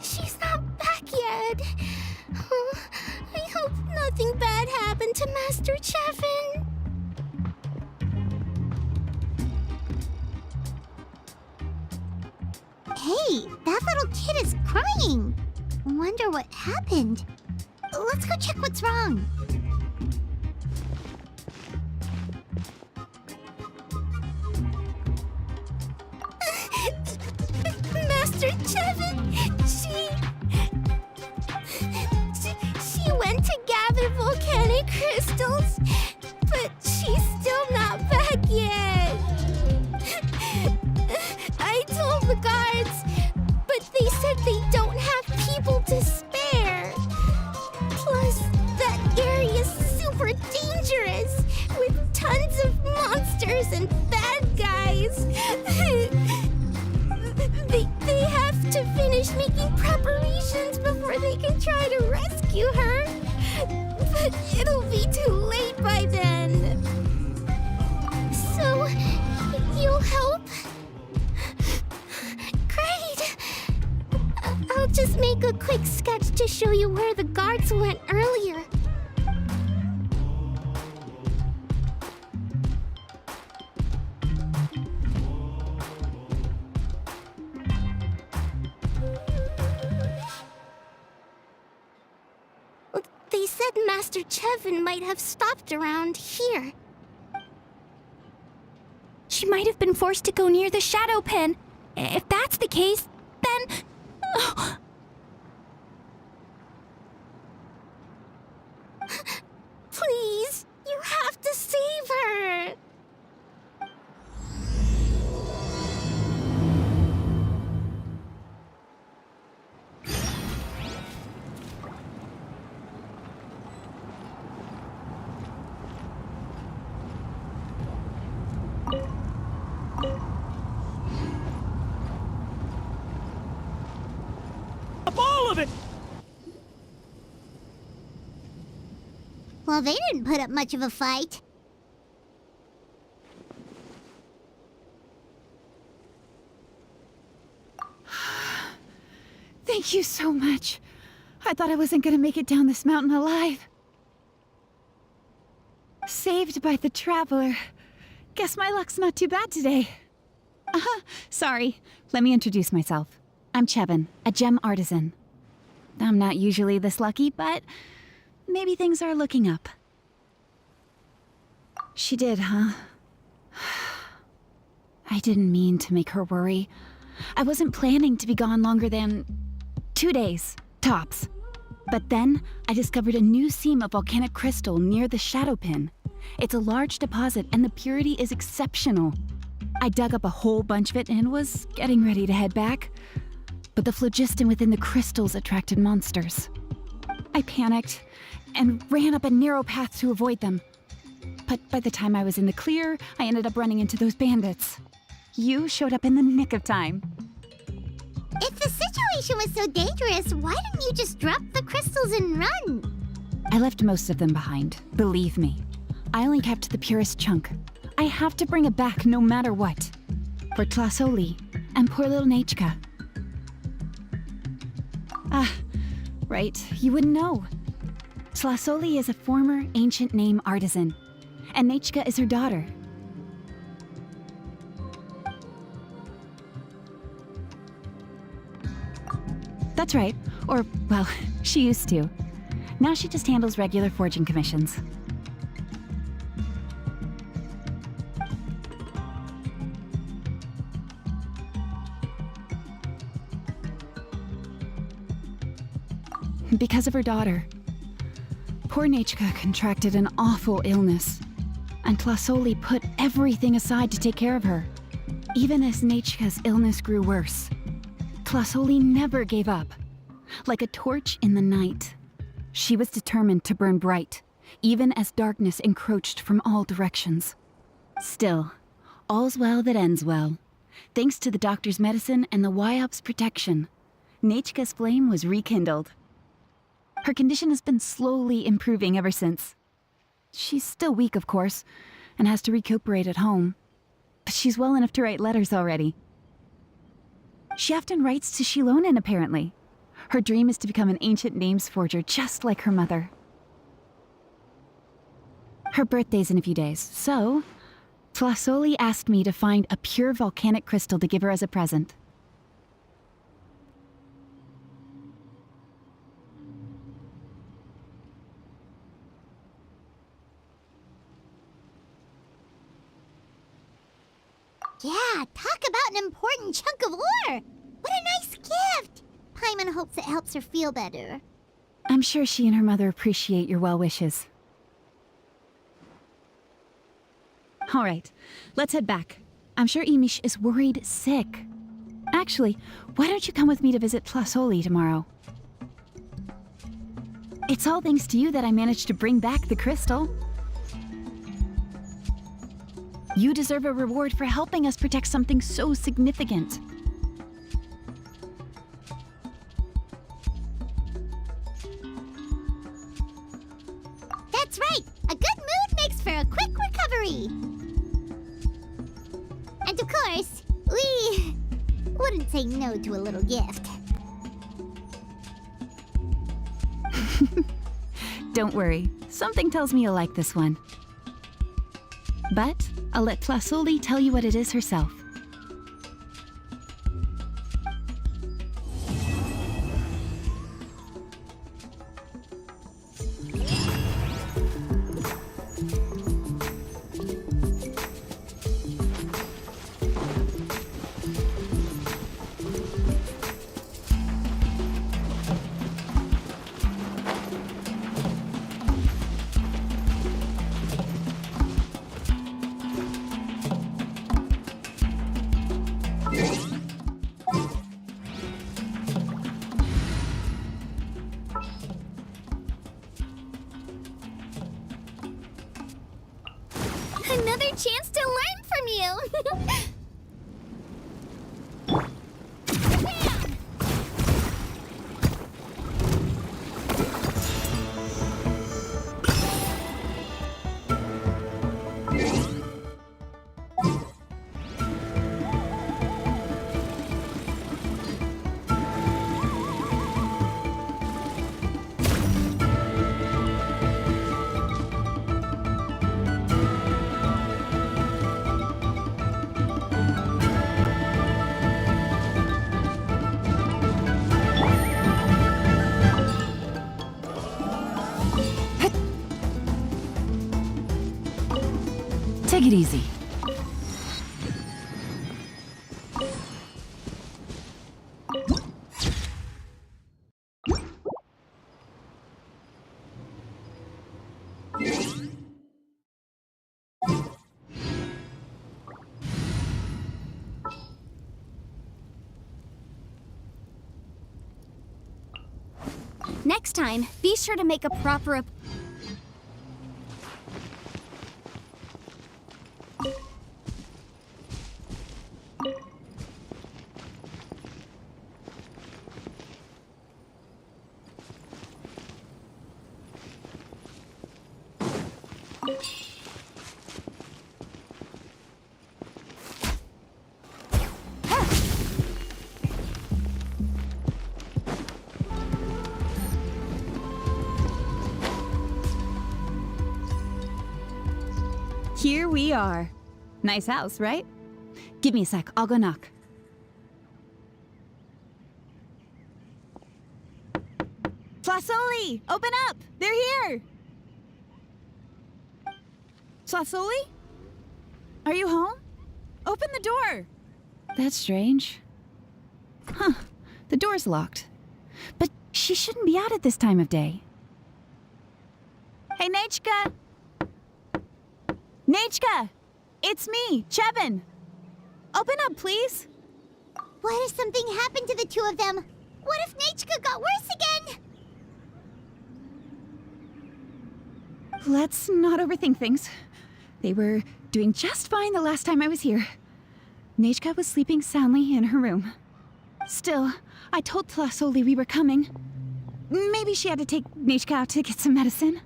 She's not back yet. Oh, I hope nothing bad happened to Master Chevin. Hey, that little kid is crying. Wonder what happened. Let's go check what's wrong. Master Chevin, she went to gather volcanic crystals, but she's still not back yet. I told the guards, but they said they don't have people to spare. Plus, that area's super dangerous, with tons of monsters and bad guys. They have to finish making preparations before they can try to rescue her. But it'll be too late by then. So, you'll help? Great! I'll just make a quick sketch to show you where the guards went earlier. They said Master Chevin might have stopped around here. She might have been forced to go near the shadow pen. If that's the case, then... Oh. Please, you have to save her! All of it! Well, they didn't put up much of a fight. Thank you so much. I thought I wasn't gonna make it down this mountain alive. Saved by the Traveler. Guess my luck's not too bad today. Sorry. Let me introduce myself. I'm Chevin, a gem artisan. I'm not usually this lucky, but maybe things are looking up. She did, huh? I didn't mean to make her worry. I wasn't planning to be gone longer than 2 days, tops. But then I discovered a new seam of volcanic crystal near the shadow pin. It's a large deposit and the purity is exceptional. I dug up a whole bunch of it and was getting ready to head back. But the phlogiston within the crystals attracted monsters. I panicked and ran up a narrow path to avoid them. But by the time I was in the clear, I ended up running into those bandits. You showed up in the nick of time. If the situation was so dangerous, why didn't you just drop the crystals and run? I left most of them behind, believe me. I only kept the purest chunk. I have to bring it back no matter what. For Tlasoli and poor little Nachka. Ah, right, you wouldn't know. Tlasoli is a former ancient name artisan, and Nachka is her daughter. That's right, or, well, she used to. Now she just handles regular forging commissions. Because of her daughter. Poor Nachka contracted an awful illness, and Tlasoli put everything aside to take care of her. Even as Nachka's illness grew worse, Tlasoli never gave up. Like a torch in the night, she was determined to burn bright, even as darkness encroached from all directions. Still, all's well that ends well. Thanks to the doctor's medicine and the YOP's protection, Nachka's flame was rekindled. Her condition has been slowly improving ever since. She's still weak, of course, and has to recuperate at home. But she's well enough to write letters already. She often writes to Shilonen, apparently. Her dream is to become an ancient names forger, just like her mother. Her birthday's in a few days, so Tlasoli asked me to find a pure volcanic crystal to give her as a present. Yeah, talk about an important chunk of ore! What a nice gift! Paimon hopes it helps her feel better. I'm sure she and her mother appreciate your well wishes. All right, let's head back. I'm sure Imish is worried sick. Actually, why don't you come with me to visit Tlasoli tomorrow? It's all thanks to you that I managed to bring back the crystal. You deserve a reward for helping us protect something so significant. That's right! A good mood makes for a quick recovery! And of course, we wouldn't say no to a little gift. Don't worry, something tells me you'll like this one. But I'll let Tlasoli tell you what it is herself. Another chance to learn from you! Bam! Take it easy. Next time, be sure to make a proper Here we are. Nice house, right? Give me a sec, I'll go knock. Tlasoli! Open up! They're here! Tlasoli? Are you home? Open the door! That's strange. Huh, the door's locked. But she shouldn't be out at this time of day. Hey, Nechka! Nechka! It's me, Chevin! Open up, please! What if something happened to the two of them? What if Nechka got worse again? Let's not overthink things. They were doing just fine the last time I was here. Nechka was sleeping soundly in her room. Still, I told Tlasoli we were coming. Maybe she had to take Nechka out to get some medicine.